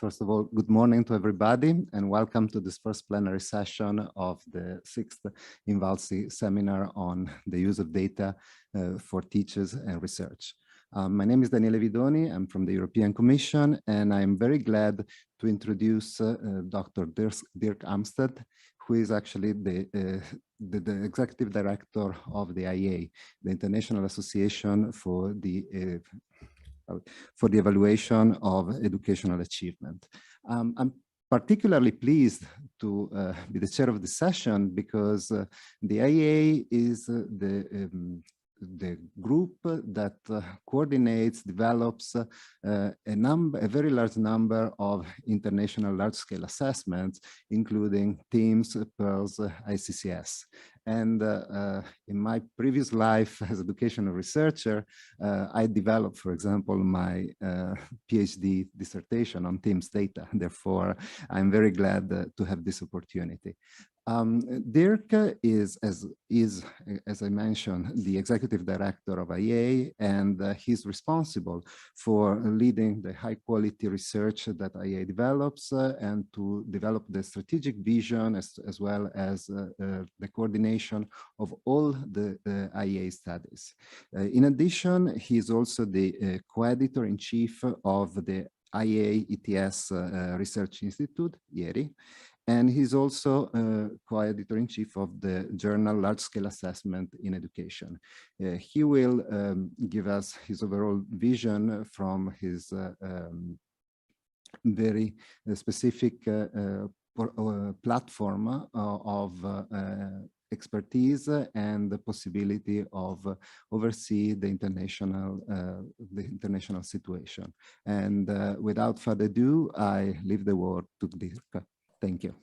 First of all, good morning to everybody and welcome to this first plenary session of the 6th INVALSI seminar on the use of data for teachers and research. My name is Daniele Vidoni. I'm from the European Commission, and I'm very glad to introduce Dr. Dirk Hastedt, who is actually the executive director of the IA, the International Association for the evaluation of educational achievement. I'm particularly pleased to be the chair of the session because the IA is the group that coordinates, develops a very large number of international large-scale assessments, including TIMSS, PEARLS, ICCS. And in my previous life as educational researcher, I developed, for example, my PhD dissertation on TIMSS data. Therefore, I'm very glad to have this opportunity. Dirk is, as I mentioned, the executive director of IA, and he's responsible for leading the high-quality research that IA develops and to develop the strategic vision as well as the coordination of all the IA studies. In addition, he's also the co-editor-in-chief of the IA ETS Research Institute, IERI, and he's also co-editor-in-chief of the journal Large Scale Assessment in Education. He will give us his overall vision from his very specific platform of expertise and the possibility of oversee the international situation. And without further ado, I leave the word to Dirk. Thank you.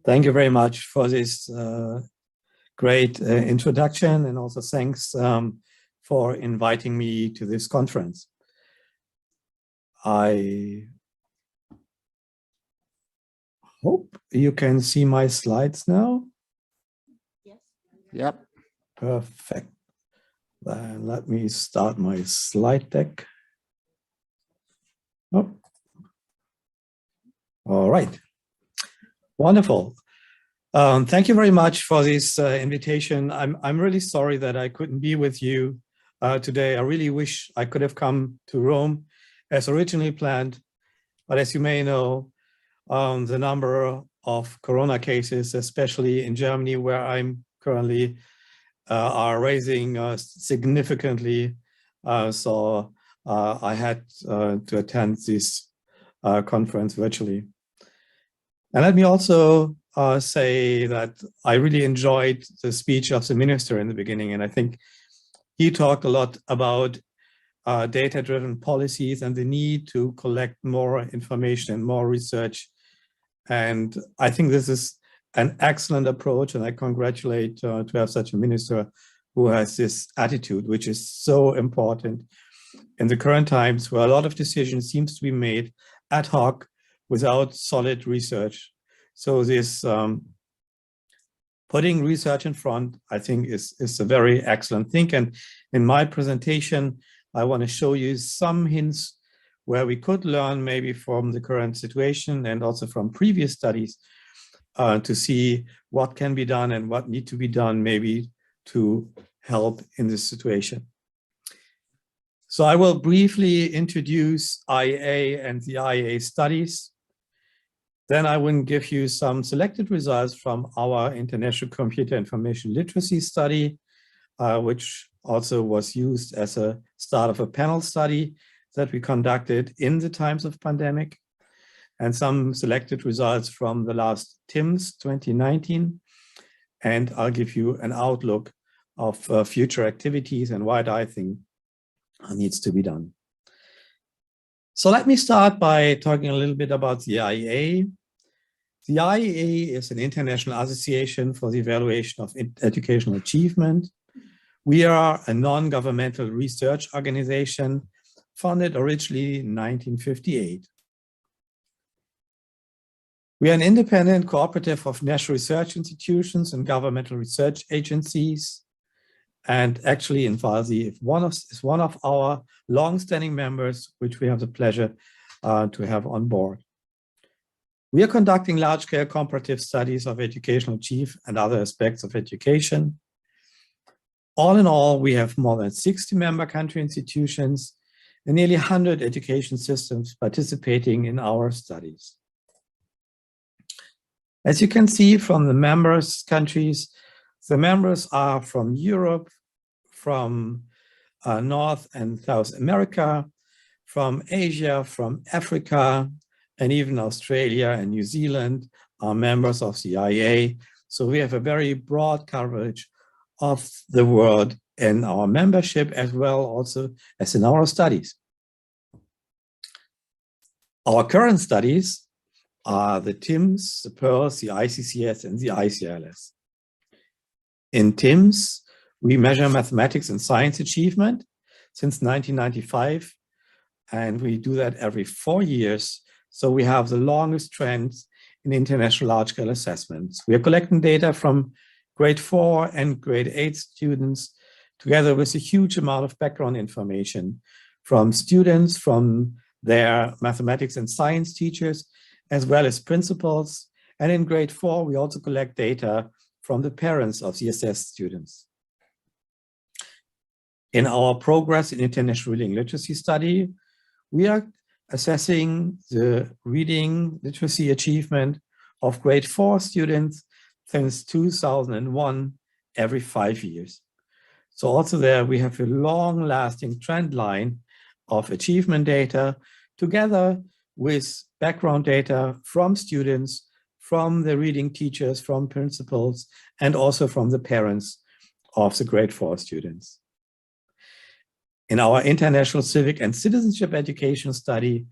Thank you very much for this great introduction, and also thanks for inviting me to this conference. I hope you can see my slides now. Yes. Yep. Perfect. Then let me start my slide deck. Oh. All right. Wonderful. Thank you very much for this invitation. I'm really sorry that I couldn't be with you today. I really wish I could have come to Rome as originally planned. But as you may know, the number of corona cases, especially in Germany, where I'm currently, are rising significantly. So I had to attend this conference virtually. And let me also say that I really enjoyed the speech of the minister in the beginning, and I think he talked a lot about data-driven policies and the need to collect more information, more research. And I think this is an excellent approach, and I congratulate to have such a minister who has this attitude, which is so important in the current times where a lot of decisions seems to be made ad hoc without solid research. So this putting research in front, I think, is a very excellent thing. And in my presentation, I want to show you some hints where we could learn maybe from the current situation and also from previous studies to see what can be done and what need to be done maybe to help in this situation. So I will briefly introduce IA and the IA studies. Then I will give you some selected results from our International Computer Information Literacy study, which also was used as a start of a panel study that we conducted in the times of pandemic, and some selected results from the last TIMSS 2019. And I'll give you an outlook of future activities and what I think needs to be done. So let me start by talking a little bit about the IA. The IA is an international association for the evaluation of educational achievement. We are a non-governmental research organization founded originally in 1958. We are an independent cooperative of national research institutions and governmental research agencies. And actually, INVALSI is one of our long-standing members, which we have the pleasure to have on board. We are conducting large-scale comparative studies of educational achievement and other aspects of education. All in all, we have more than 60 member country institutions and nearly 100 education systems participating in our studies. As you can see from the members countries, the members are from Europe, from North and South America, from Asia, from Africa, and even Australia and New Zealand are members of the IA. So we have a very broad coverage of the world in our membership, as well also as in our studies. Our current studies are the TIMSS, the PEARLS, the ICCS, and the ICLS. In TIMSS, we measure mathematics and science achievement since 1995, and we do that every 4 years. So we have the longest trends in international large-scale assessments. We are collecting data from grade 4 and grade 8 students, together with a huge amount of background information from students, from their mathematics and science teachers, as well as principals. And in grade 4, we also collect data from the parents of the assessed students. In our Progress in International Reading Literacy study, we are assessing the reading literacy achievement of grade 4 students since 2001, every 5 years. So also there we have a long-lasting trend line of achievement data together with background data from students, from the reading teachers, from principals, and also from the parents of the grade 4 students. In our International Civic and Citizenship Education study,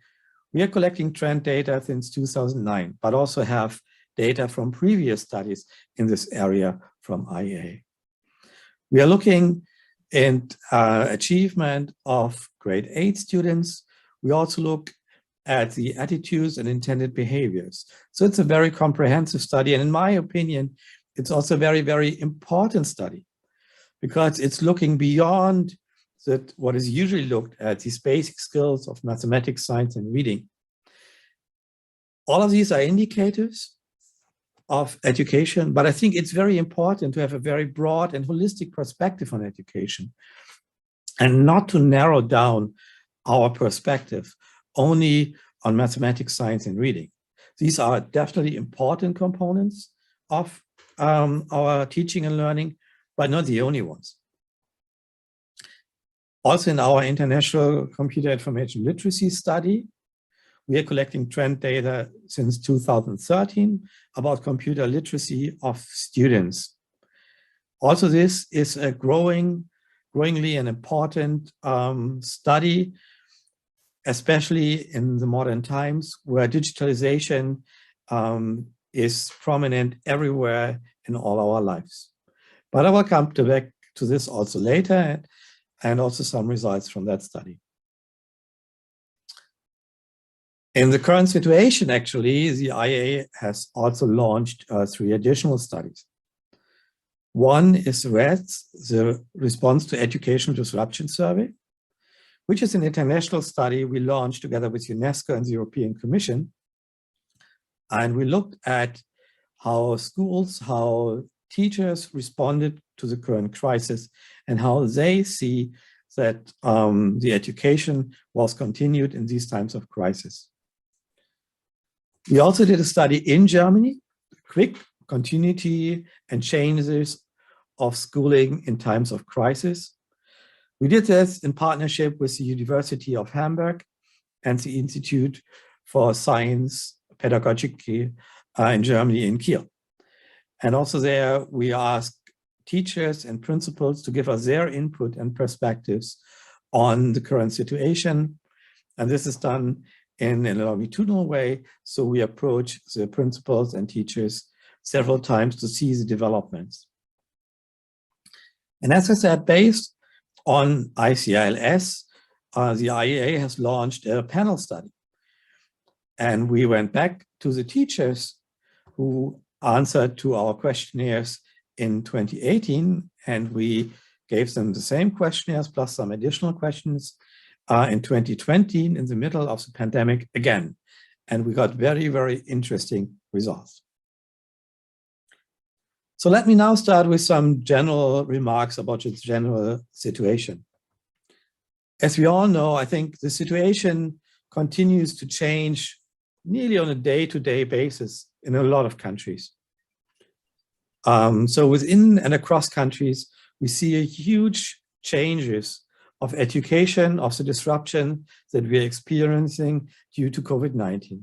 we are collecting trend data since 2009, but also have data from previous studies in this area from IA. We are looking at achievement of grade 8 students. We also look at the attitudes and intended behaviors. So it's a very comprehensive study. And in my opinion, it's also a very, very important study because it's looking beyond what is usually looked at, these basic skills of mathematics, science, and reading. All of these are indicators of education, but I think it's very important to have a very broad and holistic perspective on education and not to narrow down our perspective only on mathematics, science, and reading. These are definitely important components of our teaching and learning, but not the only ones. Also in our International Computer Information Literacy study, we are collecting trend data since 2013 about computer literacy of students. Also, this is a growingly an important study, especially in the modern times where digitalization is prominent everywhere in all our lives. But I will come back to this also later, and also some results from that study. In the current situation, actually, the IA has also launched 3 additional studies. One is REDS, the Response to Educational Disruption Survey, which is an international study we launched together with UNESCO and the European Commission. And we looked at how schools, how teachers responded to the current crisis and how they see that the education was continued in these times of crisis. We also did a study in Germany, quick continuity and changes of schooling in times of crisis. We did this in partnership with the University of Hamburg and the Institute for Science Pedagogy in Germany in Kiel. And also there we asked teachers and principals to give us their input and perspectives on the current situation. And this is done in a longitudinal way. So we approach the principals and teachers several times to see the developments. And as I said, based on ICLS, the IEA has launched a panel study. And we went back to the teachers who answered to our questionnaires in 2018, and we gave them the same questionnaires plus some additional questions in 2020 in the middle of the pandemic again. And we got very, very interesting results. So let me now start with some general remarks about the general situation. As we all know, I think the situation continues to change nearly on a day-to-day basis in a lot of countries. So within and across countries, we see a huge changes of education, of the disruption that we're experiencing due to COVID-19.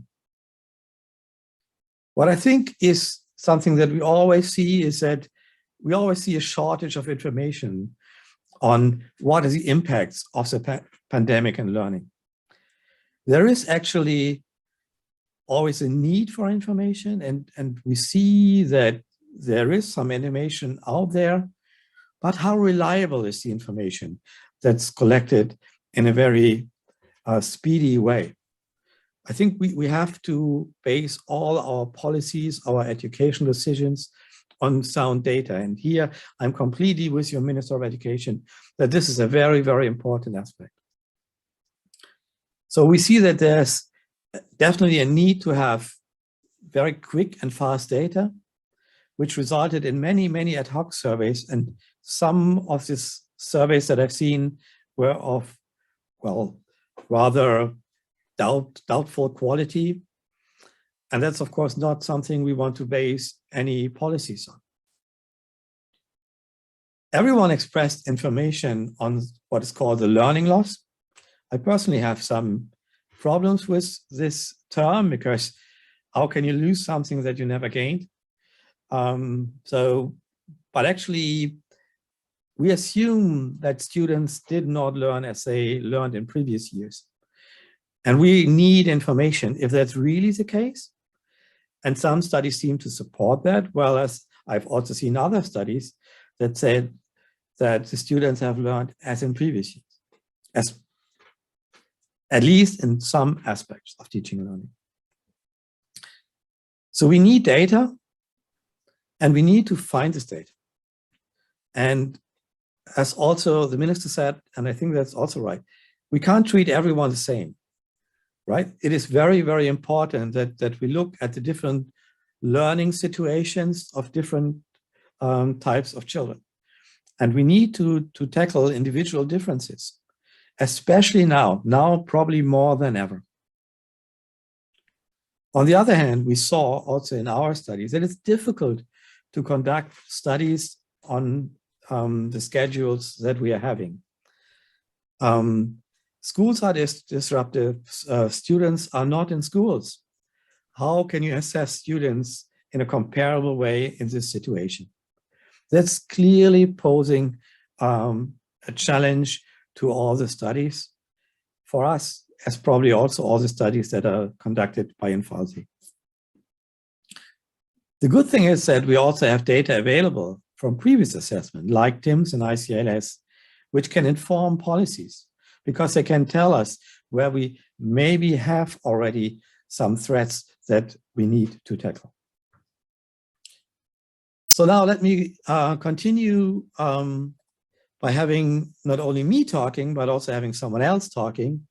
What I think is something that we always see is that we always see a shortage of information on what are the impacts of the pandemic and learning. There is actually always a need for information, and we see that there is some information out there, but how reliable is the information that's collected in a very speedy way? I think we have to base all our policies, our education decisions on sound data. And here I'm completely with your Minister of Education that this is a very, very important aspect. So we see that there's definitely a need to have very quick and fast data, which resulted in many, many ad hoc surveys. And some of these surveys that I've seen were of, well, rather doubtful quality. And that's, of course, not something we want to base any policies on. Everyone expressed information on what is called the learning loss. I personally have some problems with this term because how can you lose something that you never gained? But actually, we assume that students did not learn as they learned in previous years. And we need information if that's really the case. And some studies seem to support that, whereas I've also seen other studies that said that the students have learned as in previous years, at least in some aspects of teaching and learning. So we need data, and we need to find this data. And as also the minister said, and I think that's also right, we can't treat everyone the same. Right? It is very, very important that we look at the different learning situations of different types of children. And we need to tackle individual differences, especially now probably more than ever. On the other hand, we saw also in our studies that it's difficult to conduct studies on the schedules that we are having. Schools are disruptive. Students are not in schools. How can you assess students in a comparable way in this situation? That's clearly posing a challenge to all the studies for us, as probably also all the studies that are conducted by INVALSI. The good thing is that we also have data available from previous assessment, like TIMSS and ICLS, which can inform policies, because they can tell us where we maybe have already some threats that we need to tackle. So now let me continue by having not only me talking, but also having someone else talking.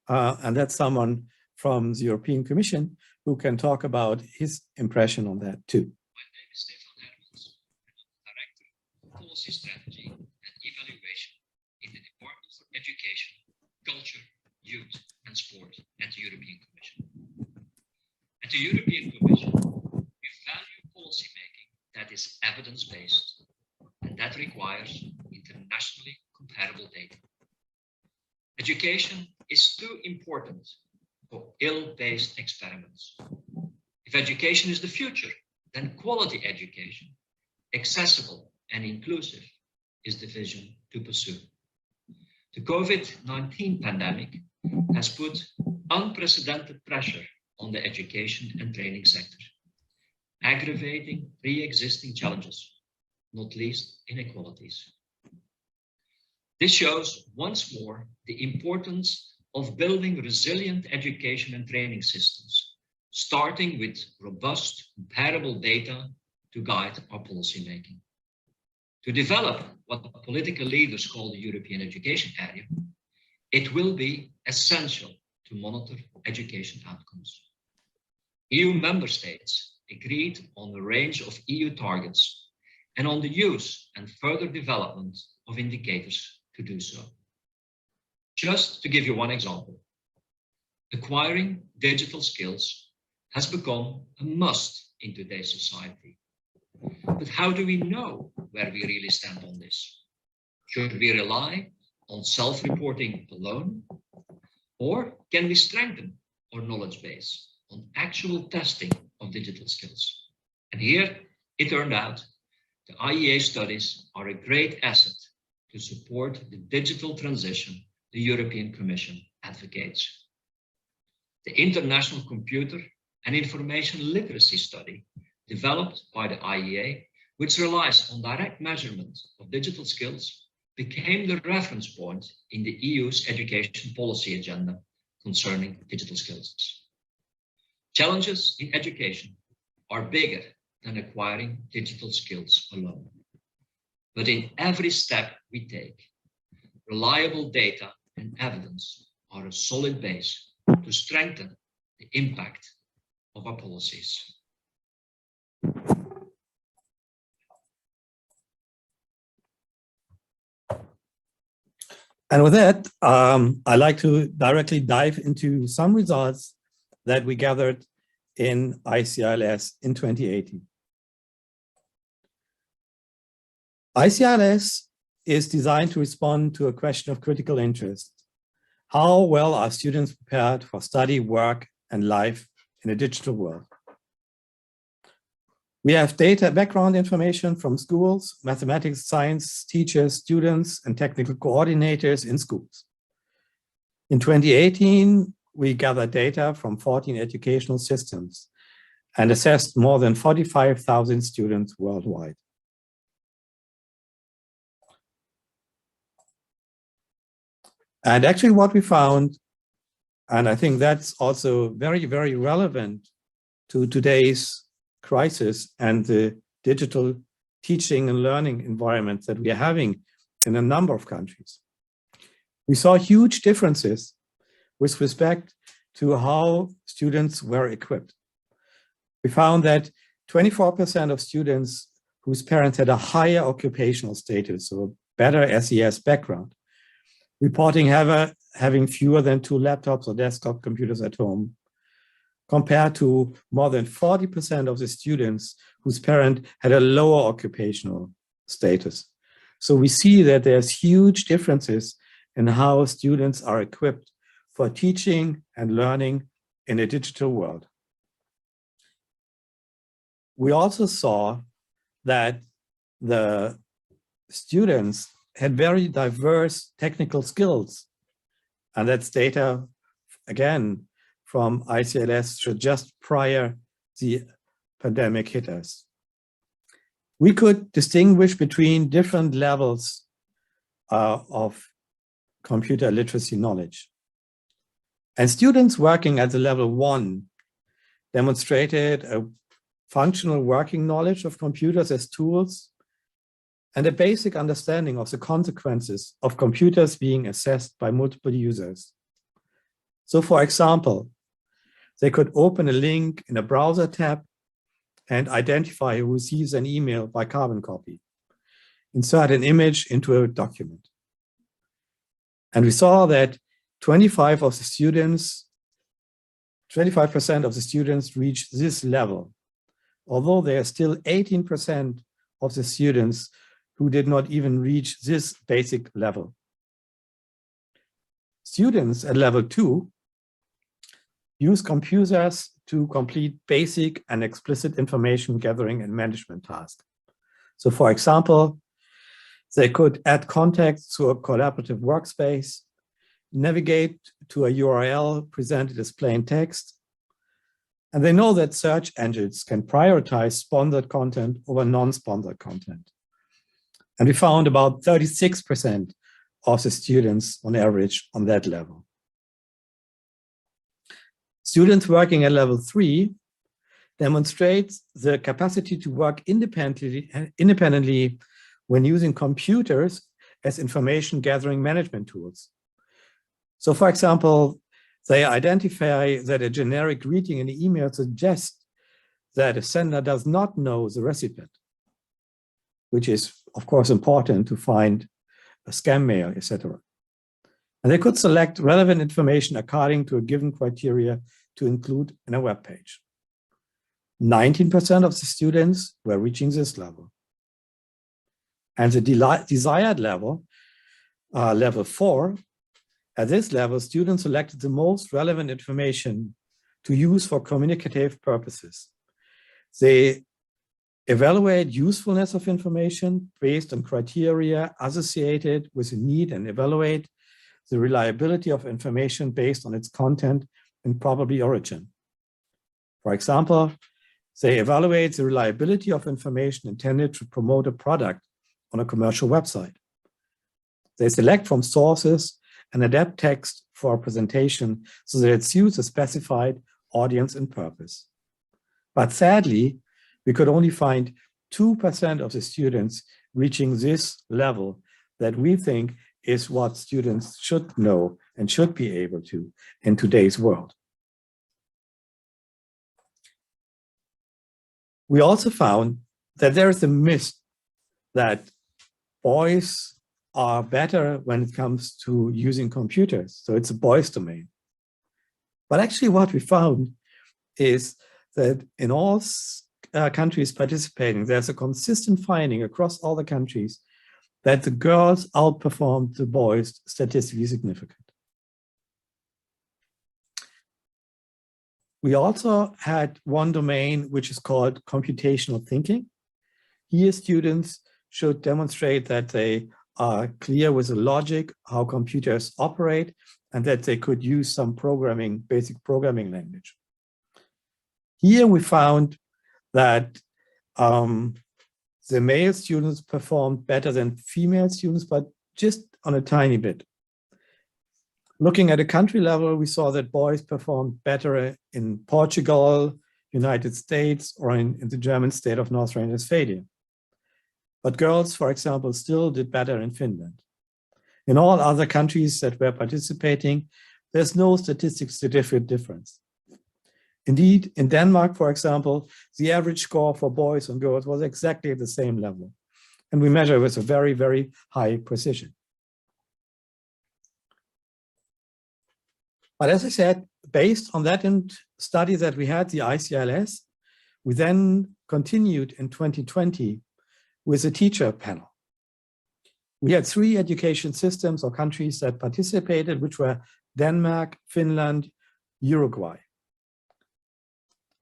And that's someone from the European Commission who can talk about his impression on that too. My name is Director of Policy Strategy and Evaluation in the Department for Education, Culture, Youth and Sport at the European Commission. At the European Commission, we value policymaking that is evidence-based and that requires internationally comparable data. Education is too important for ill-based experiments. If education is the future, then quality education, accessible and inclusive, is the vision to pursue. The COVID-19 pandemic has put unprecedented pressure on the education and training sector, aggravating pre-existing challenges, not least inequalities. This shows once more the importance of building resilient education and training systems, starting with robust, comparable data to guide our policymaking. To develop what political leaders call the European education area, it will be essential to monitor education outcomes. EU member states agreed on a range of EU targets and on the use and further development of indicators to do so. Just to give you one example, acquiring digital skills has become a must in today's society. But how do we know where we really stand on this? Should we rely on self-reporting alone? Or can we strengthen our knowledge base on actual testing of digital skills? And here it turned out the IEA studies are a great asset to support the digital transition the European Commission advocates. The International Computer and Information Literacy Study, developed by the IEA, which relies on direct measurement of digital skills, became the reference point in the EU's education policy agenda concerning digital skills. Challenges in education are bigger than acquiring digital skills alone. But in every step we take, reliable data and evidence are a solid base to strengthen the impact of our policies. And with that, I'd like to directly dive into some results that we gathered in ICLS in 2018. ICLS is designed to respond to a question of critical interest. How well are students prepared for study, work, and life in a digital world? We have data background information from schools, mathematics, science teachers, students, and technical coordinators in schools. In 2018, we gathered data from 14 educational systems and assessed more than 45,000 students worldwide. And actually what we found, and I think that's also very, very relevant to today's crisis and the digital teaching and learning environments that we are having in a number of countries. We saw huge differences with respect to how students were equipped. We found that 24% of students whose parents had a higher occupational status or better SES background, reporting having fewer than 2 laptops or desktop computers at home, compared to more than 40% of the students whose parent had a lower occupational status. So we see that there's huge differences in how students are equipped for teaching and learning in a digital world. We also saw that the students had very diverse technical skills, and that's data, again, from ICLS just prior the pandemic hit us. We could distinguish between different levels of computer literacy knowledge. And students working at the level 1 demonstrated a functional working knowledge of computers as tools and a basic understanding of the consequences of computers being accessed by multiple users. So for example, they could open a link in a browser tab and identify who receives an email by carbon copy, insert an image into a document. And we saw that 25% of the students reached this level, although there are still 18% of the students who did not even reach this basic level. Students at level 2 use computers to complete basic and explicit information gathering and management tasks. So for example, they could add context to a collaborative workspace, navigate to a URL presented as plain text, and they know that search engines can prioritize sponsored content over non-sponsored content. And we found about 36% of the students on average on that level. Students working at level 3 demonstrate the capacity to work independently when using computers as information gathering management tools. So for example, they identify that a generic greeting in the email suggests that a sender does not know the recipient, which is of course important to find a scam mail, etc. And they could select relevant information according to a given criteria to include in a web page. 19% of the students were reaching this level. And the desired level, level 4, at this level, students selected the most relevant information to use for communicative purposes. They evaluate usefulness of information based on criteria associated with the need and evaluate the reliability of information based on its content and probably origin. For example, they evaluate the reliability of information intended to promote a product on a commercial website. They select from sources and adapt text for a presentation so that it suits a specified audience and purpose. But sadly, we could only find 2% of the students reaching this level that we think is what students should know and should be able to in today's world. We also found that there is a myth that boys are better when it comes to using computers. So it's a boys' domain. But actually what we found is that in all countries participating, there's a consistent finding across all the countries that the girls outperformed the boys statistically significant. We also had one domain which is called computational thinking. Here students should demonstrate that they are clear with the logic, how computers operate, and that they could use some programming, basic programming language. Here we found that the male students performed better than female students, but just on a tiny bit. Looking at a country level, we saw that boys performed better in Portugal, United States, or in the German state of North Rhine-Westphalia. But girls, for example, still did better in Finland. In all other countries that were participating, there's no statistically difference. Indeed, in Denmark, for example, the average score for boys and girls was exactly at the same level. And we measure with a very, very high precision. But as I said, based on that study that we had, the ICLS, we then continued in 2020 with a teacher panel. We had 3 education systems or countries that participated, which were Denmark, Finland, Uruguay.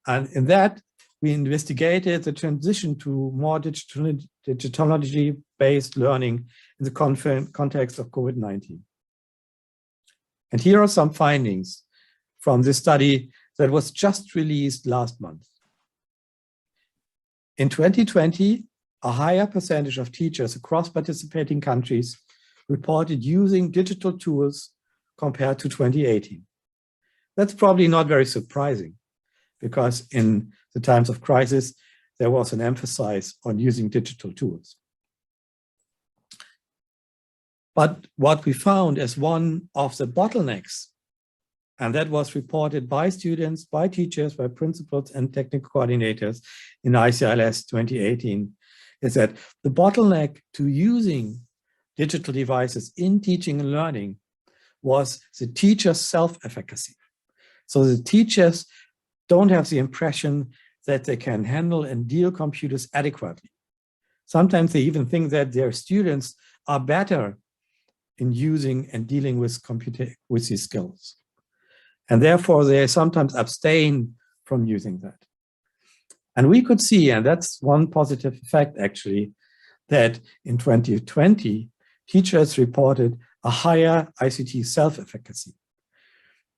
And in that, we investigated the transition to more technology-based learning in the context of COVID-19. And here are some findings from this study that was just released last month. In 2020, a higher percentage of teachers across participating countries reported using digital tools compared to 2018. That's probably not very surprising, because in the times of crisis, there was an emphasis on using digital tools. But what we found as one of the bottlenecks, and that was reported by students, by teachers, by principals and technical coordinators in ICLS 2018, is that the bottleneck to using digital devices in teaching and learning was the teacher's self-efficacy. So the teachers don't have the impression that they can handle and deal computers adequately. Sometimes they even think that their students are better in using and dealing with these skills. And therefore they sometimes abstain from using that. And we could see, and that's one positive effect actually, that in 2020, teachers reported a higher ICT self-efficacy.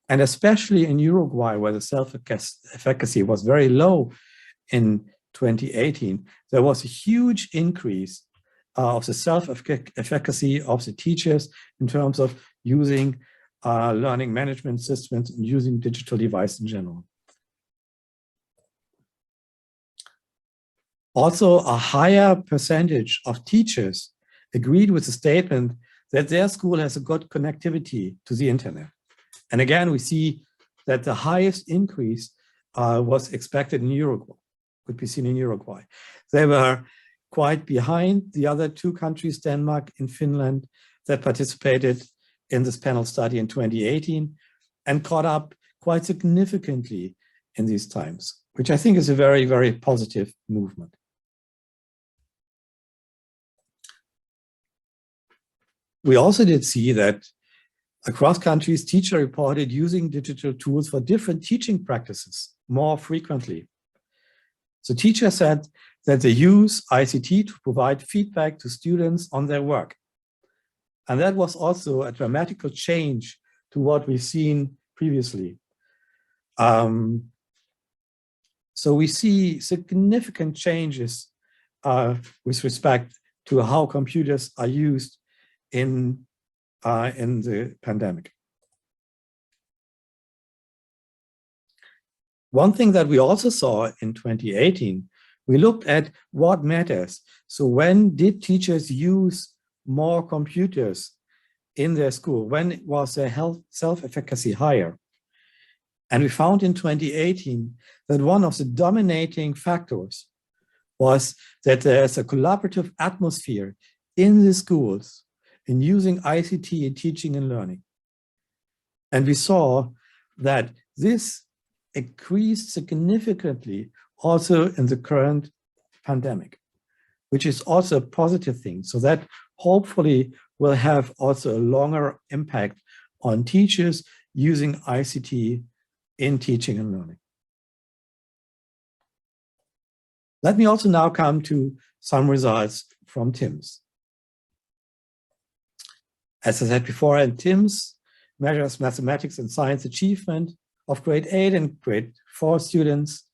And especially in Uruguay, where the self-efficacy was very low in 2018, there was a huge increase of the self-efficacy of the teachers in terms of using learning management systems and using digital devices in general. Also, a higher percentage of teachers agreed with the statement that their school has a good connectivity to the internet. And again, we see that the highest increase was expected in Uruguay, could be seen in Uruguay. They were quite behind the other two countries, Denmark and Finland, that participated in this panel study in 2018 and caught up quite significantly in these times, which I think is a very, very positive movement. We also did see that across countries, teachers reported using digital tools for different teaching practices more frequently. So teachers said that they use ICT to provide feedback to students on their work. And that was also a dramatic change to what we've seen previously. So we see significant changes with respect to how computers are used in the pandemic. One thing that we also saw in 2018, we looked at what matters. So when did teachers use more computers in their school? When was their self-efficacy higher? And we found in 2018 that one of the dominating factors was that there's a collaborative atmosphere in the schools in using ICT in teaching and learning. And we saw that this increased significantly also in the current pandemic, which is also a positive thing. So that hopefully will have also a longer impact on teachers using ICT in teaching and learning. Let me also now come to some results from TIMSS. As I said before, and TIMSS measures mathematics and science achievement of grade 8 and grade 4 students.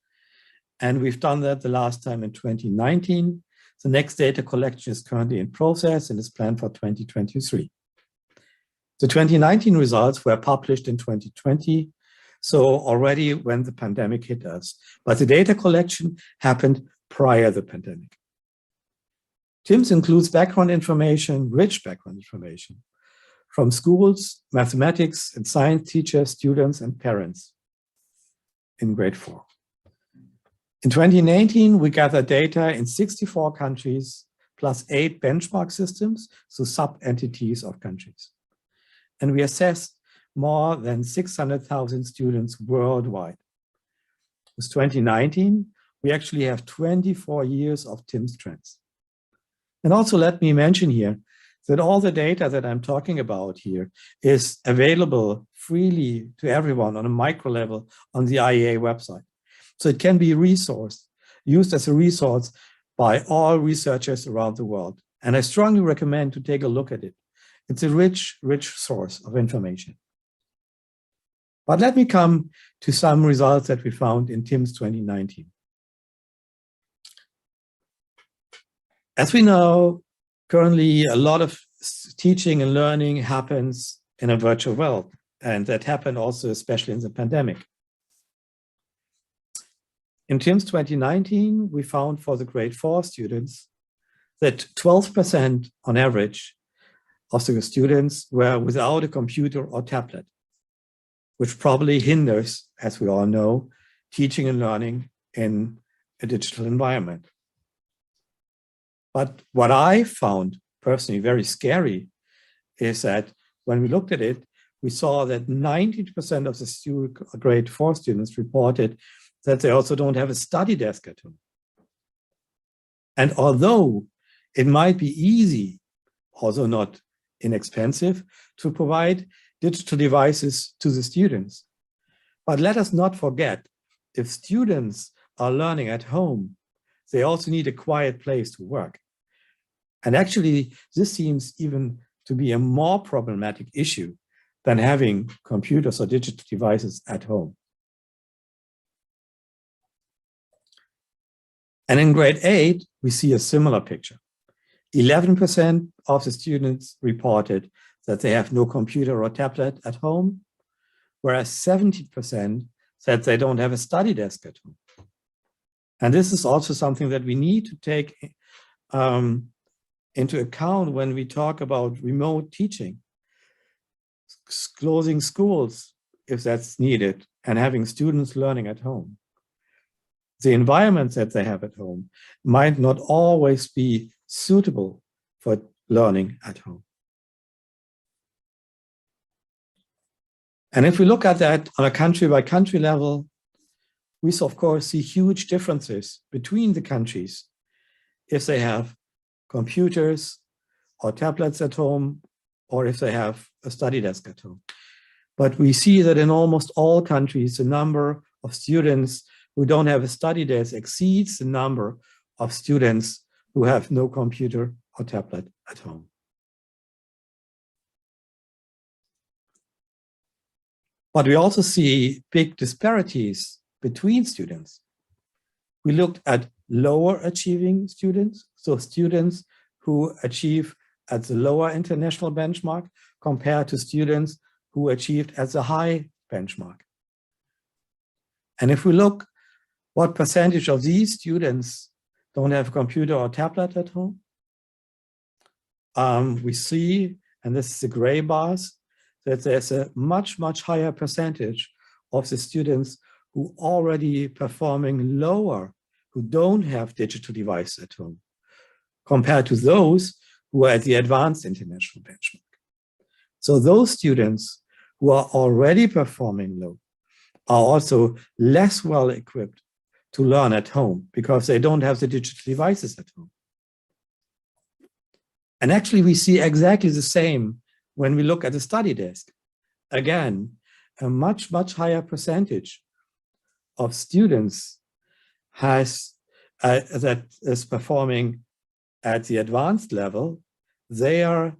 And we've done that the last time in 2019. The next data collection is currently in process and is planned for 2023. The 2019 results were published in 2020, so already when the pandemic hit us. But the data collection happened prior to the pandemic. TIMSS includes background information, rich background information, from schools, mathematics and science teachers, students, and parents in grade 4. In 2019, we gathered data in 64 countries, plus 8 benchmark systems, so sub-entities of countries. And we assessed more than 600,000 students worldwide. With 2019, we actually have 24 years of TIMSS trends. And also let me mention here that all the data that I'm talking about here is available freely to everyone on a micro level on the IEA website. So it can be used as a resource by all researchers around the world. And I strongly recommend to take a look at it. It's a rich, rich source of information. But let me come to some results that we found in TIMSS 2019. As we know, currently a lot of teaching and learning happens in a virtual world, and that happened also especially in the pandemic. In TIMSS 2019, we found for the grade 4 students that 12% on average of the students were without a computer or tablet, which probably hinders, as we all know, teaching and learning in a digital environment. But what I found personally very scary is that when we looked at it, we saw that 90% of the grade 4 students reported that they also don't have a study desk at home. And although it might be easy, also not inexpensive, to provide digital devices to the students, but let us not forget, if students are learning at home, they also need a quiet place to work. And actually, this seems even to be a more problematic issue than having computers or digital devices at home. And in grade 8, we see a similar picture. 11% of the students reported that they have no computer or tablet at home, whereas 70% said they don't have a study desk at home. And this is also something that we need to take into account when we talk about remote teaching, closing schools if that's needed, and having students learning at home. The environments that they have at home might not always be suitable for learning at home. And if we look at that on a country-by-country level, we of course see huge differences between the countries if they have computers or tablets at home, or if they have a study desk at home. But we see that in almost all countries, the number of students who don't have a study desk exceeds the number of students who have no computer or tablet at home. But we also see big disparities between students. We looked at lower achieving students, so students who achieve at the lower international benchmark compared to students who achieved at the high benchmark. And if we look what percentage of these students don't have a computer or tablet at home, we see, and this is the gray bars, that there's a much, much higher percentage of the students who already performing lower, who don't have digital devices at home, compared to those who are at the advanced international benchmark. So those students who are already performing low are also less well equipped to learn at home because they don't have the digital devices at home. And actually we see exactly the same when we look at the study desk. Again, a much, much higher percentage of students that is performing at the advanced level, they are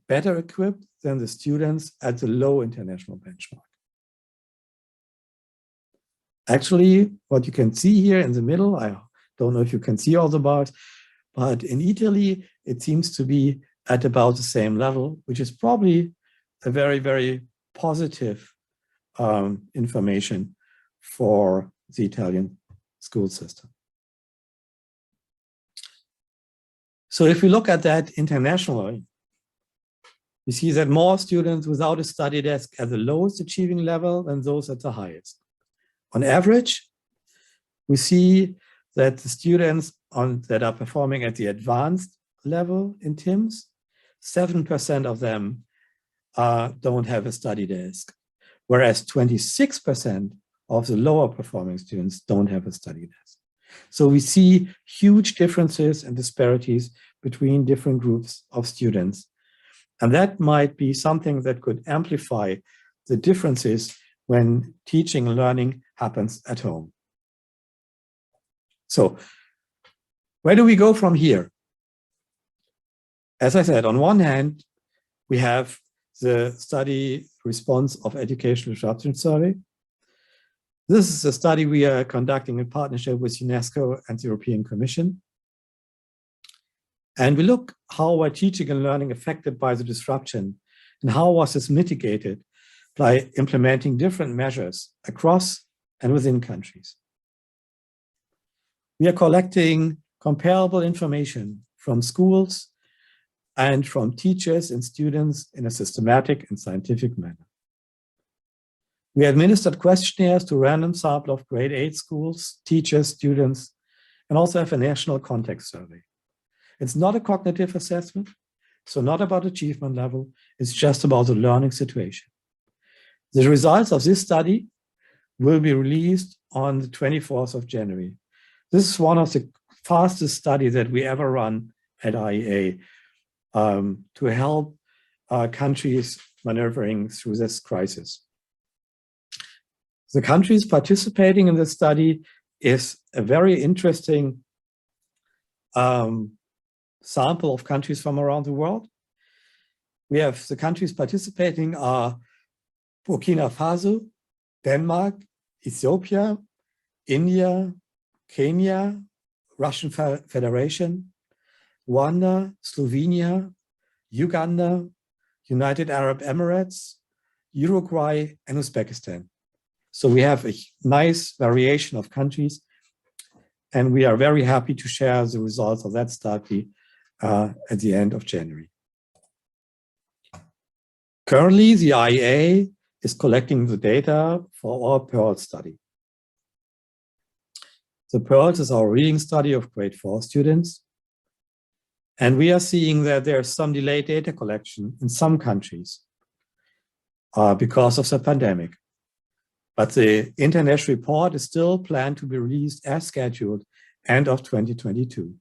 better equipped than the students at the low international benchmark. Actually, what you can see here in the middle, I don't know if you can see all the bars, but in Italy, it seems to be at about the same level, which is probably a very, very positive information for the Italian school system. So if we look at that internationally, we see that more students without a study desk at the lowest achieving level than those at the highest. On average, we see that the students that are performing at the advanced level in TIMSS, 7% of them don't have a study desk, whereas 26% of the lower performing students don't have a study desk. So we see huge differences and disparities between different groups of students. And that might be something that could amplify the differences when teaching and learning happens at home. So where do we go from here? As I said, on one hand, we have the study response of educational disruption survey. This is a study we are conducting in partnership with UNESCO and the European Commission. And we look how were teaching and learning affected by the disruption and how was this mitigated by implementing different measures across and within countries. We are collecting comparable information from schools and from teachers and students in a systematic and scientific manner. We administered questionnaires to a random sample of grade 8 schools, teachers, students, and also have a national context survey. It's not a cognitive assessment, so not about achievement level, it's just about the learning situation. The results of this study will be released on the 24th of January. This is one of the fastest studies that we ever run at IEA to help countries maneuvering through this crisis. The countries participating in this study is a very interesting sample of countries from around the world. We have the countries participating are Burkina Faso, Denmark, Ethiopia, India, Kenya, Russian Federation, Rwanda, Slovenia, Uganda, United Arab Emirates, Uruguay, and Uzbekistan. So we have a nice variation of countries. And we are very happy to share the results of that study at the end of January. Currently, the IEA is collecting the data for our PEARL study. The PEARL is our reading study of grade 4 students. And we are seeing that there's some delayed data collection in some countries because of the pandemic. But the international report is still planned to be released as scheduled end of 2022.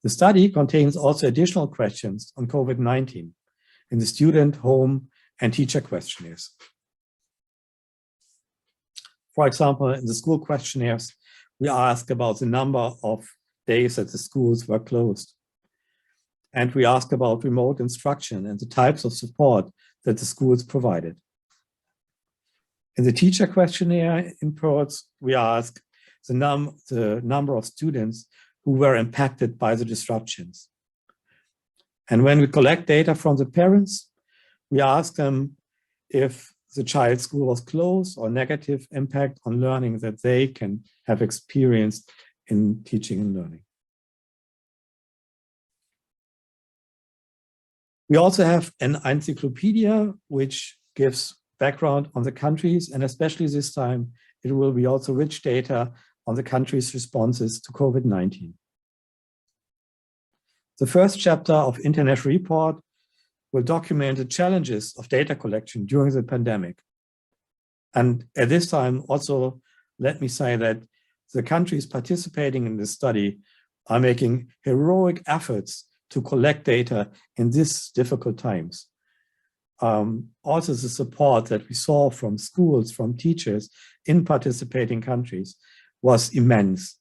The study contains also additional questions on COVID-19 in the student, home, and teacher questionnaires. For example, in the school questionnaires, we ask about the number of days that the schools were closed. And we ask about remote instruction and the types of support that the schools provided. In the teacher questionnaire in PEARLS, we ask the number of students who were impacted by the disruptions. And when we collect data from the parents, we ask them if the child's school was closed or negative impact on learning that they can have experienced in teaching and learning. We also have an encyclopedia which gives background on the countries, and especially this time, it will be also rich data on the countries' responses to COVID-19. The first chapter of International Report will document the challenges of data collection during the pandemic. And at this time, also, let me say that the countries participating in this study are making heroic efforts to collect data in these difficult times. Also, the support that we saw from schools, from teachers in participating countries was immense.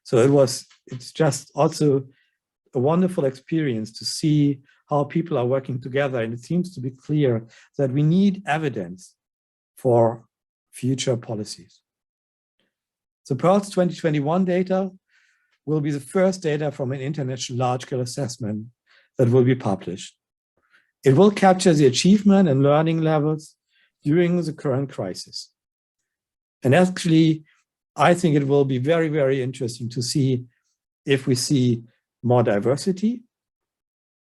So it's just also a wonderful experience to see how people are working together. And it seems to be clear that we need evidence for future policies. The PEARLS 2021 data will be the first data from an international large-scale assessment that will be published. It will capture the achievement and learning levels during the current crisis. And actually, I think it will be very, very interesting to see if we see more diversity,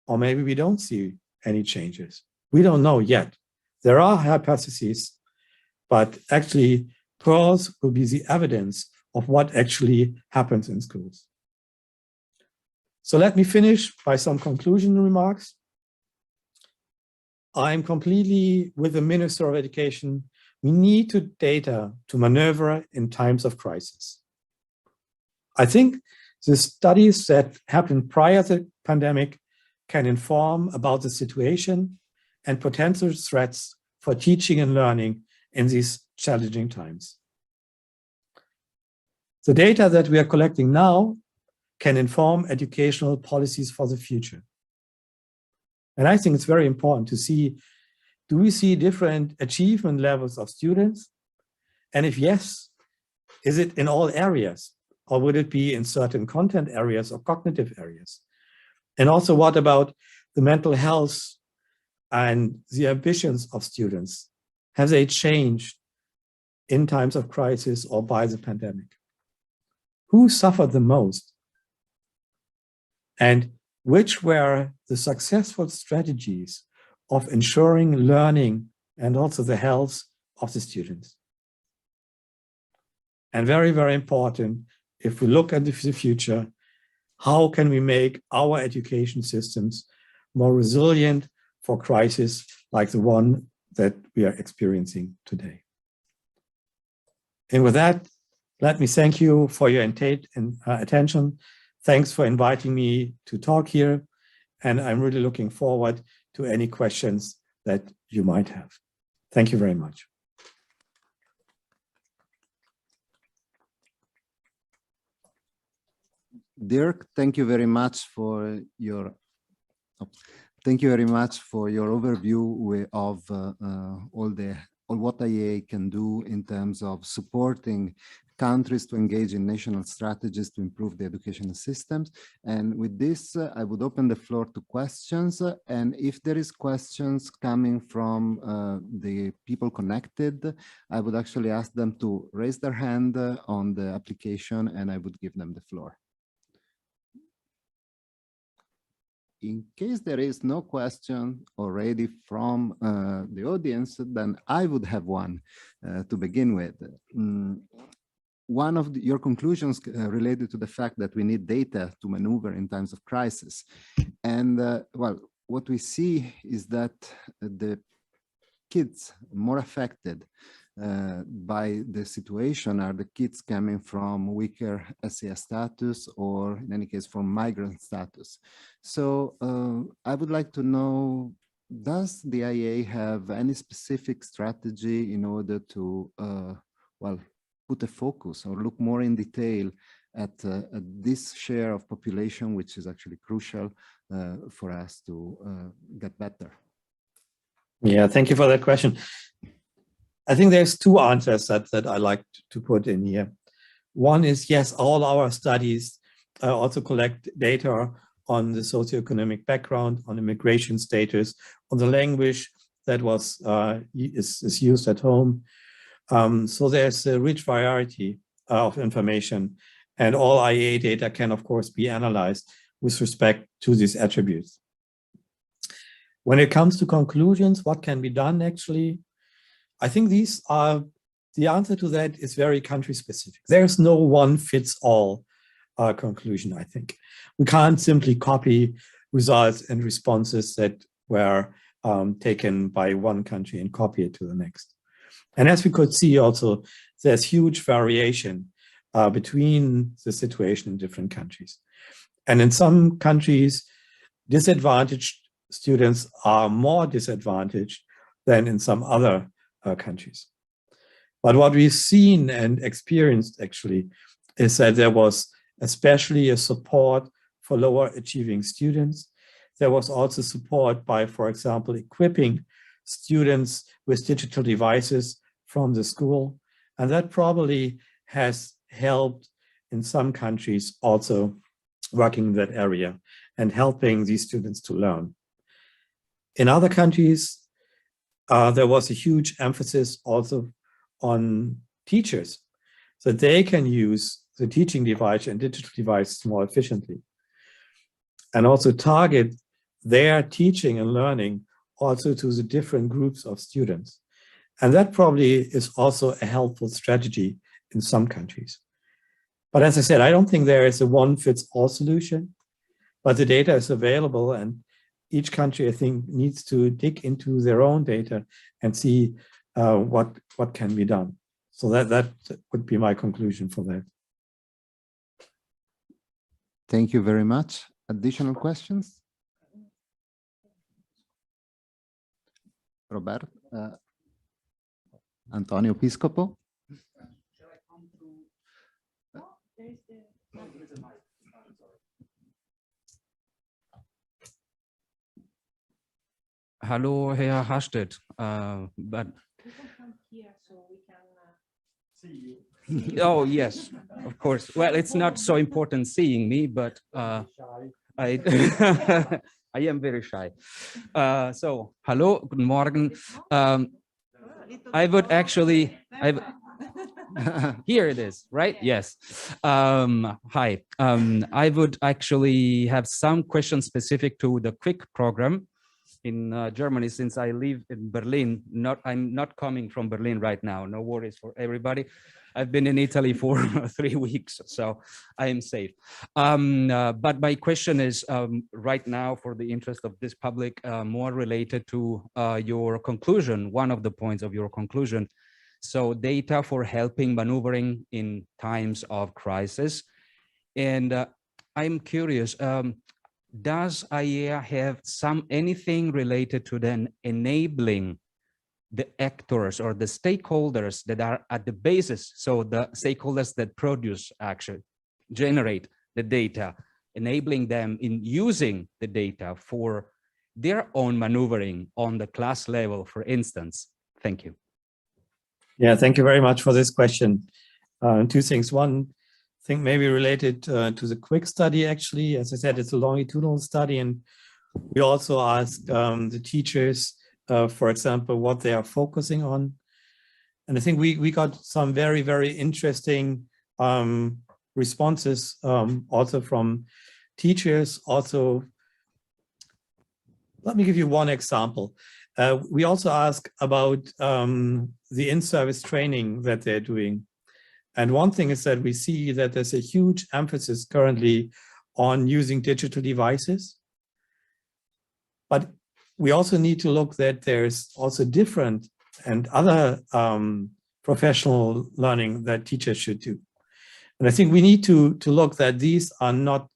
or maybe we don't see any changes. We don't know yet. There are hypotheses, but actually PEARLS will be the evidence of what actually happens in schools. So let me finish by some conclusion remarks. I'm completely with the Minister of Education. We need data to maneuver in times of crisis. I think the studies that happened prior to the pandemic can inform about the situation and potential threats for teaching and learning in these challenging times. The data that we are collecting now can inform educational policies for the future. And I think it's very important to see, do we see different achievement levels of students? And if yes, is it in all areas? Or would it be in certain content areas or cognitive areas? And also, what about the mental health and the ambitions of students? Have they changed in times of crisis or by the pandemic? Who suffered the most? And which were the successful strategies of ensuring learning and also the health of the students? And very, very important, if we look at the future, how can we make our education systems more resilient for crises like the one that we are experiencing today? And with that, let me thank you for your attention. Thanks for inviting me to talk here. And I'm really looking forward to any questions that you might have. Thank you very much. Dirk, thank you very much for your overview of all what IEA can do in terms of supporting countries to engage in national strategies to improve the educational systems. And with this, I would open the floor to questions. And if there is questions coming from the people connected, I would actually ask them to raise their hand on the application, and I would give them the floor. In case there is no question already from the audience, then I would have one to begin with. One of your conclusions related to the fact that we need data to maneuver in times of crisis. And well, what we see is that the kids more affected by the situation are the kids coming from weaker SES status, or in any case from migrant status. So I would like to know, does the IEA have any specific strategy in order to well, put a focus or look more in detail at this share of population, which is actually crucial for us to get better? Yeah, thank you for that question. I think there's two answers that I like to put in here. One is, yes, all our studies also collect data on the socioeconomic background, on immigration status, on the language that was is used at home. So there's a rich variety of information, and all IEA data can, of course, be analyzed with respect to these attributes. When it comes to conclusions, what can be done actually? I think these are, the answer to that is very country specific. There's no one fits all conclusion, I think. We can't simply copy results and responses that were taken by one country and copy it to the next. And as we could see also, there's huge variation between the situation in different countries. And in some countries, disadvantaged students are more disadvantaged than in some other countries. But what we've seen and experienced actually is that there was especially a support for lower achieving students. There was also support by, for example, equipping students with digital devices from the school. And that probably has helped in some countries also working in that area and helping these students to learn. In other countries, there was a huge emphasis also on teachers, so they can use the teaching device and digital devices more efficiently, and also target their teaching and learning also to the different groups of students. And that probably is also a helpful strategy in some countries. But as I said, I don't think there is a one-fits-all solution, but the data is available, and each country, I think, needs to dig into their own data and see what can be done. So that would be my conclusion for that. Thank you very much. Additional questions? Robert, Antonio Piscopo. Hallo, Herr Hastedt. But oh yes, of course. Well, it's not so important seeing me, but I I am very shy. So, hello, guten Morgen. I would actually, here it is, right? Yes. Hi. I would actually have some questions specific to the QUIC program in Germany, since I live in Berlin. I'm not coming from Berlin right now. No worries for everybody. I've been in Italy for 3 weeks, so I am safe. But my question is right now, for the interest of this public, more related to your conclusion, one of the points of your conclusion. So data for helping maneuvering in times of crisis. And I'm curious, does IEA have anything related to then enabling the actors or the stakeholders that are at the basis, so the stakeholders that produce, actually generate the data, enabling them in using the data for their own maneuvering on the class level, for instance? Thank you. Yeah, thank you very much for this question. Two things. One thing maybe related to the quick study, actually. As I said, it's a longitudinal study, and we also asked the teachers, for example, what they are focusing on. And I think we got some very, very interesting responses also from teachers. Also, let me give you one example. We also asked about the in-service training that they're doing. And one thing is that we see that there's a huge emphasis currently on using digital devices. But we also need to look that there's also different and other professional learning that teachers should do. And I think we need to look that these are not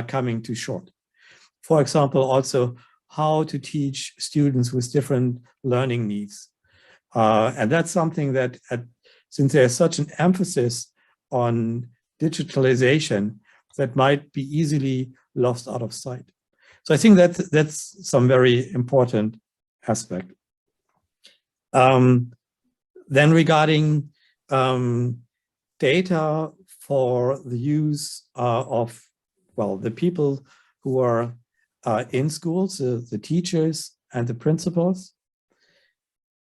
coming too short. For example, also how to teach students with different learning needs. And that's something that since there's such an emphasis on digitalization, that might be easily lost out of sight. So I think that's some very important aspect. Then regarding data for the use of, well, the people who are in schools, the teachers and the principals.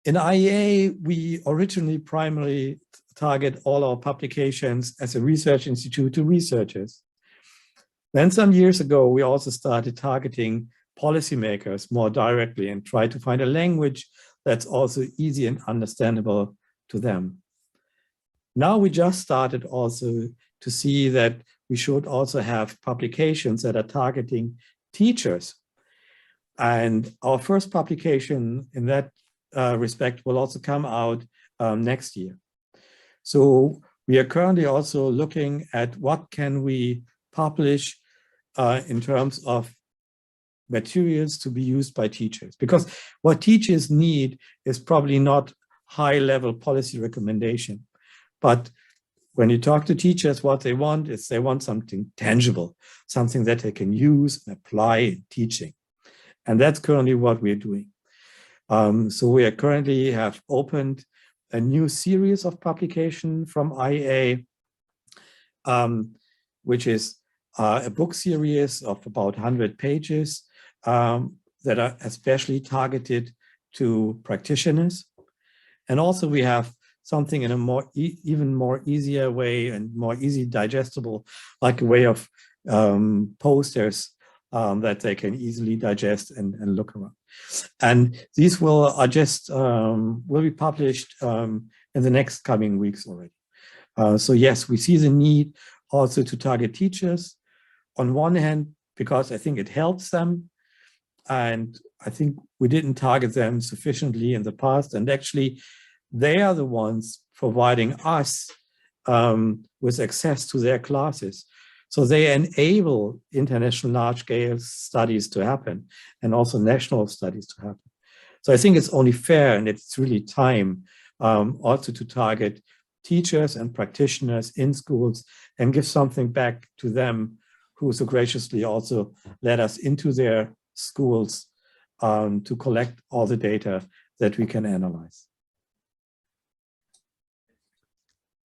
In IEA, we originally primarily target all our publications as a research institute to researchers. Then some years ago, we also started targeting policymakers more directly and try to find a language that's also easy and understandable to them. Now we just started also to see that we should also have publications that are targeting teachers. And our first publication in that respect will also come out next year. So we are currently also looking at what can we publish in terms of materials to be used by teachers. Because what teachers need is probably not high-level policy recommendation. But when you talk to teachers, what they want is they want something tangible, something that they can use and apply in teaching. And that's currently what we're doing. So we are currently have opened a new series of publication from IEA, which is a book series of about 100 pages that are especially targeted to practitioners. And also we have something in a more even more easier way and more easy digestible, like a way of posters that they can easily digest and look around. And these will be published in the next coming weeks already. So yes, we see the need also to target teachers on one hand, because I think it helps them. And I think we didn't target them sufficiently in the past. And actually, they are the ones providing us with access to their classes. So they enable international large-scale studies to happen and also national studies to happen. So I think it's only fair and it's really time also to target teachers and practitioners in schools and give something back to them who so graciously also let us into their schools to collect all the data that we can analyze.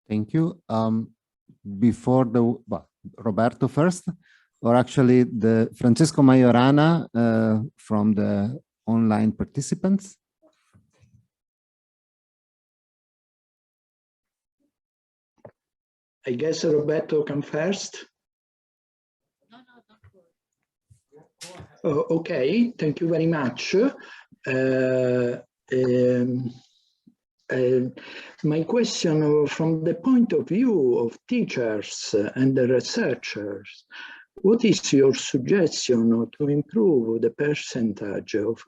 Thank you. Before Roberto first, or actually the Francesco Majorana from the online participants. I guess Roberto come first. Oh, okay, thank you very much. My question from the point of view of teachers and the researchers, what is your suggestion to improve the percentage of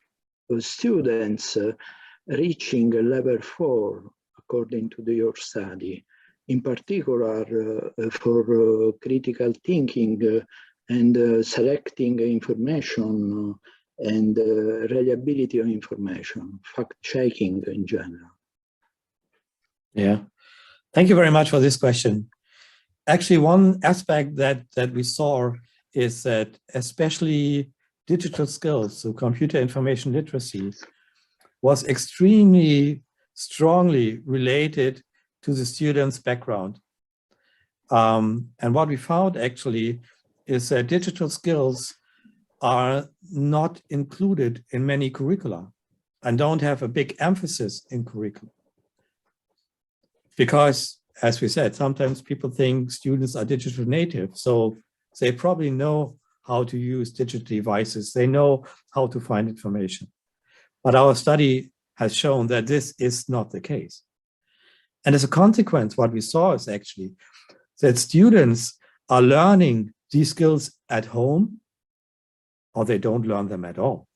students reaching level 4 according to your study, in particular for critical thinking and selecting information and reliability of information, fact-checking in general? Yeah, thank you very much for this question. Actually, one aspect that we saw is that especially digital skills, so computer information literacy, was extremely strongly related to the student's background. And what we found actually is that digital skills are not included in many curricula and don't have a big emphasis in curricula. Because, as we said, sometimes people think students are digital native, so they probably know how to use digital devices. They know how to find information. But our study has shown that this is not the case. And as a consequence, what we saw is actually that students are learning these skills at home, or they don't learn them at all,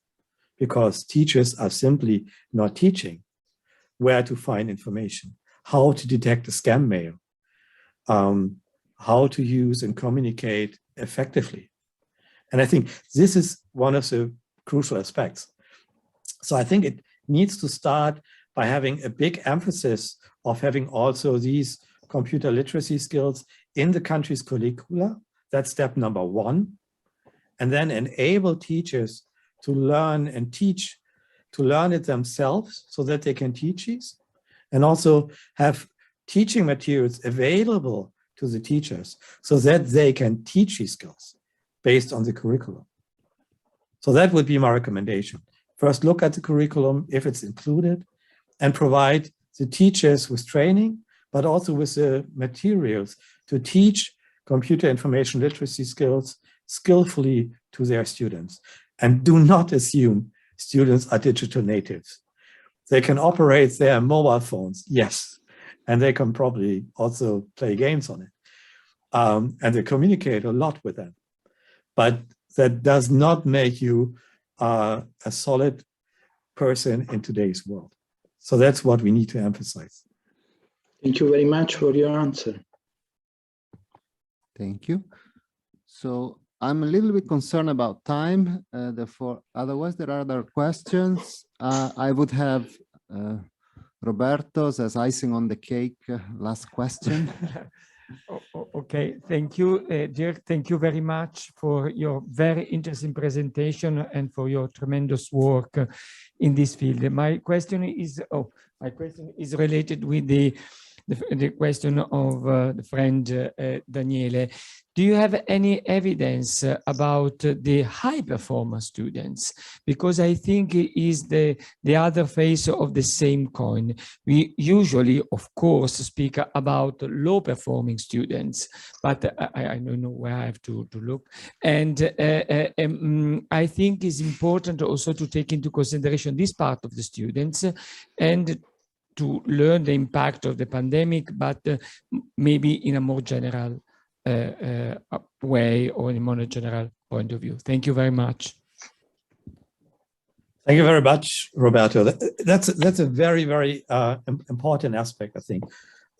because teachers are simply not teaching where to find information, how to detect a scam mail, how to use and communicate effectively. And I think this is one of the crucial aspects. So I think it needs to start by having a big emphasis of having also these computer literacy skills in the country's curricula. That's step number one. And then enable teachers to learn and teach, to learn it themselves so that they can teach these, and also have teaching materials available to the teachers so that they can teach these skills based on the curriculum. So that would be my recommendation. First, look at the curriculum, if it's included, and provide the teachers with training, but also with the materials to teach computer information literacy skills skillfully to their students. And do not assume students are digital natives. They can operate their mobile phones, yes, and they can probably also play games on it. And they communicate a lot with them. But that does not make you a solid person in today's world. So that's what we need to emphasize. Thank you very much for your answer. Thank you. So I'm a little bit concerned about time. Therefore, otherwise there are other questions. I would have Roberto's as icing on the cake. Last question. Okay, thank you, Dirk. Thank you very much for your very interesting presentation and for your tremendous work in this field. My question is related with the question of the friend Daniele. Do you have any evidence about the high performance students? Because I think it is the other face of the same coin. We usually, of course, speak about low performing students, but I don't know where I have to look. And I think it's important also to take into consideration this part of the students and to learn the impact of the pandemic, but maybe in a more general way or in a more general point of view. Thank you very much. Thank you very much, Roberto. That's a very, very important aspect, I think.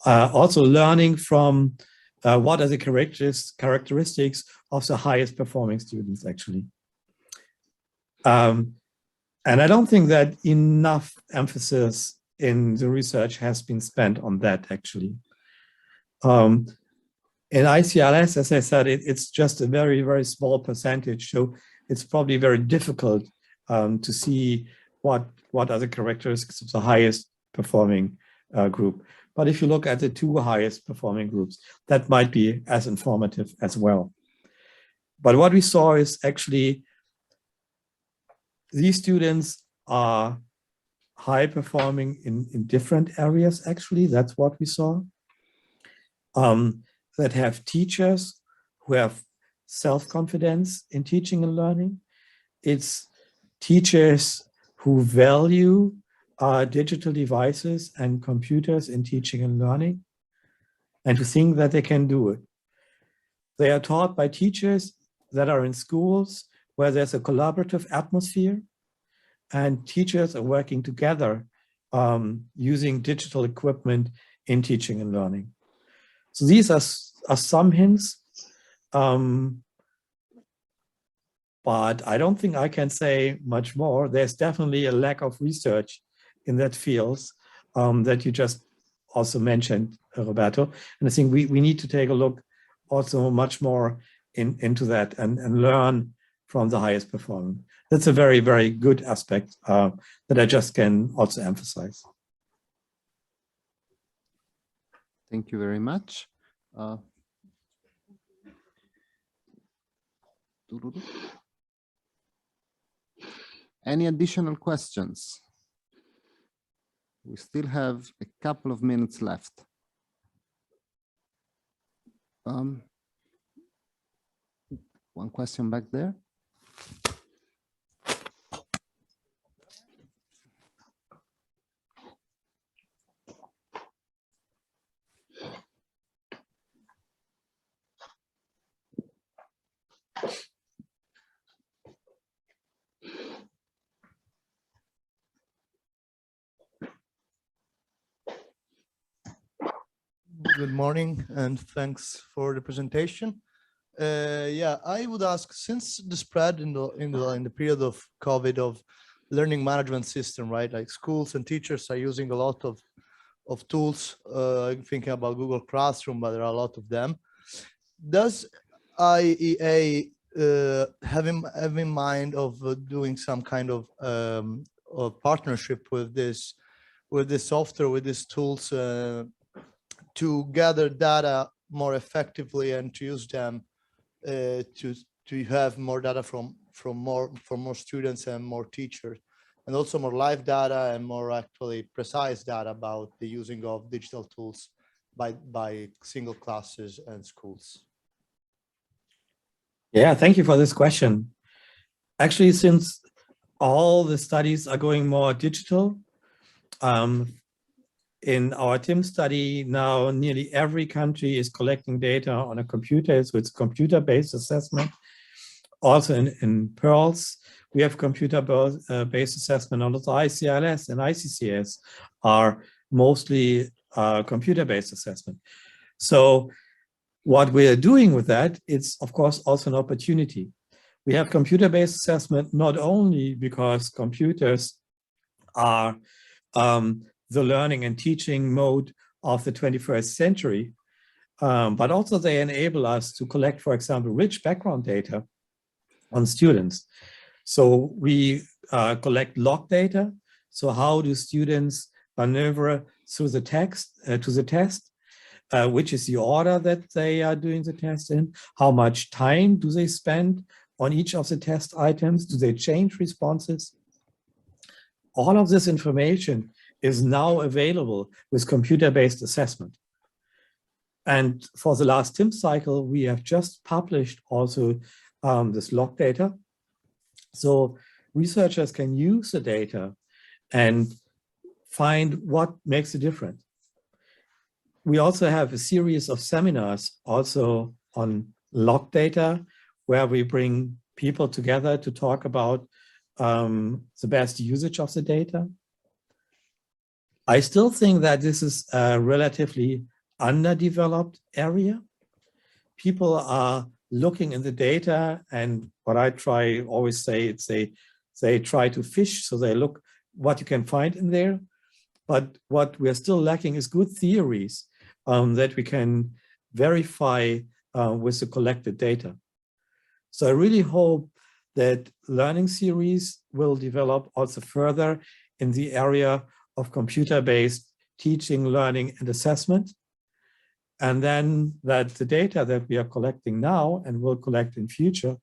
Also learning from what are the characteristics of the highest performing students, actually. And I don't think that enough emphasis in the research has been spent on that, actually. In ICLS, as I said, it's just a very, very small percentage, so it's probably very difficult to see what are the characteristics of the highest performing group. But if you look at the two highest performing groups, that might be as informative as well. But what we saw is actually these students are high performing in different areas, actually. That's what we saw. That have teachers who have self-confidence in teaching and learning. It's teachers who value digital devices and computers in teaching and learning, and to think that they can do it. They are taught by teachers that are in schools where there's a collaborative atmosphere, and teachers are working together using digital equipment in teaching and learning. So these are some hints, but I don't think I can say much more. There's definitely a lack of research in that field that you just also mentioned, Roberto. And I think we need to take a look also much more into that and learn from the highest performing. That's a very, very good aspect that I just can also emphasize. Thank you very much. Any additional questions? We still have a couple of minutes left. One question back there. Good morning, and thanks for the presentation. Yeah, I would ask, since the spread in the period of COVID of learning management system, right? Like schools and teachers are using a lot of tools. I'm thinking about Google Classroom, but there are a lot of them. Does IEA have in mind of doing some kind of partnership with this software, with these tools, to gather data more effectively and to use them to have more data from more students and more teachers, and also more live data and more actually precise data about the using of digital tools by single classes and schools? Yeah, thank you for this question. Actually, since all the studies are going more digital, in our TIM study now, nearly every country is collecting data on a computer, so it's computer-based assessment. Also in PEARLS, we have computer-based assessment. Also ICLS and ICCS are mostly computer-based assessment. So what we are doing with that, it's of course also an opportunity. We have computer-based assessment not only because computers are the learning and teaching mode of the 21st century, but also they enable us to collect, for example, rich background data on students. So we collect log data. So how do students maneuver through the text to the test? Which is the order that they are doing the test in? How much time do they spend on each of the test items? Do they change responses? All of this information is now available with computer-based assessment. And for the last TIM cycle, we have just published also this log data. So researchers can use the data and find what makes a difference. We also have a series of seminars also on log data, where we bring people together to talk about the best usage of the data. I still think that this is a relatively underdeveloped area. People are looking in the data, and what I always say, it's they try to fish, so they look what you can find in there. But what we are still lacking is good theories that we can verify with the collected data. So I really hope that learning series will develop also further in the area of computer-based teaching, learning, and assessment. And then that the data that we are collecting now and will collect in future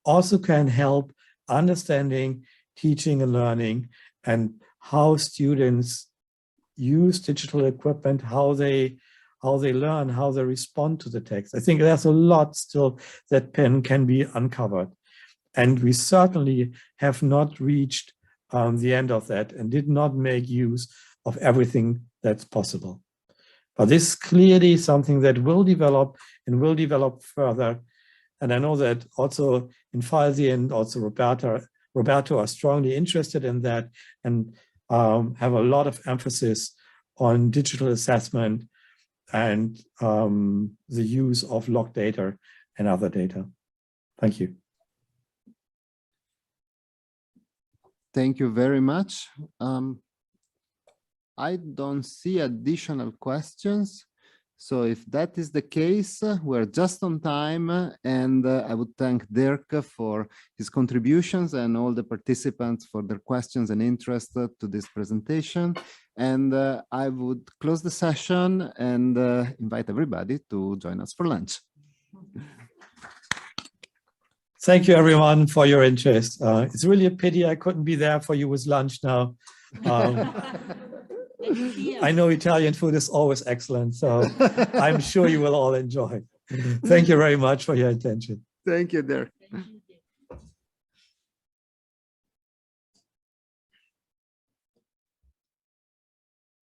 also can help understanding teaching and learning and how students use digital equipment, how they learn, how they respond to the text. I think there's a lot still that can be uncovered. And we certainly have not reached the end of that and did not make use of everything that's possible. But this is clearly something that will develop and will develop further. And I know that also INVALSI and also Roberto are strongly interested in that and have a lot of emphasis on digital assessment and the use of log data and other data. Thank you. Thank you very much. I don't see additional questions. So if that is the case, we're just on time, and I would thank Dirk for his contributions and all the participants for their questions and interest to this presentation. And I would close the session and invite everybody to join us for lunch. Thank you, everyone, for your interest. It's really a pity I couldn't be there for you with lunch now. I know Italian food is always excellent, so I'm sure you will all enjoy. Thank you very much for your attention. Thank you, Dirk.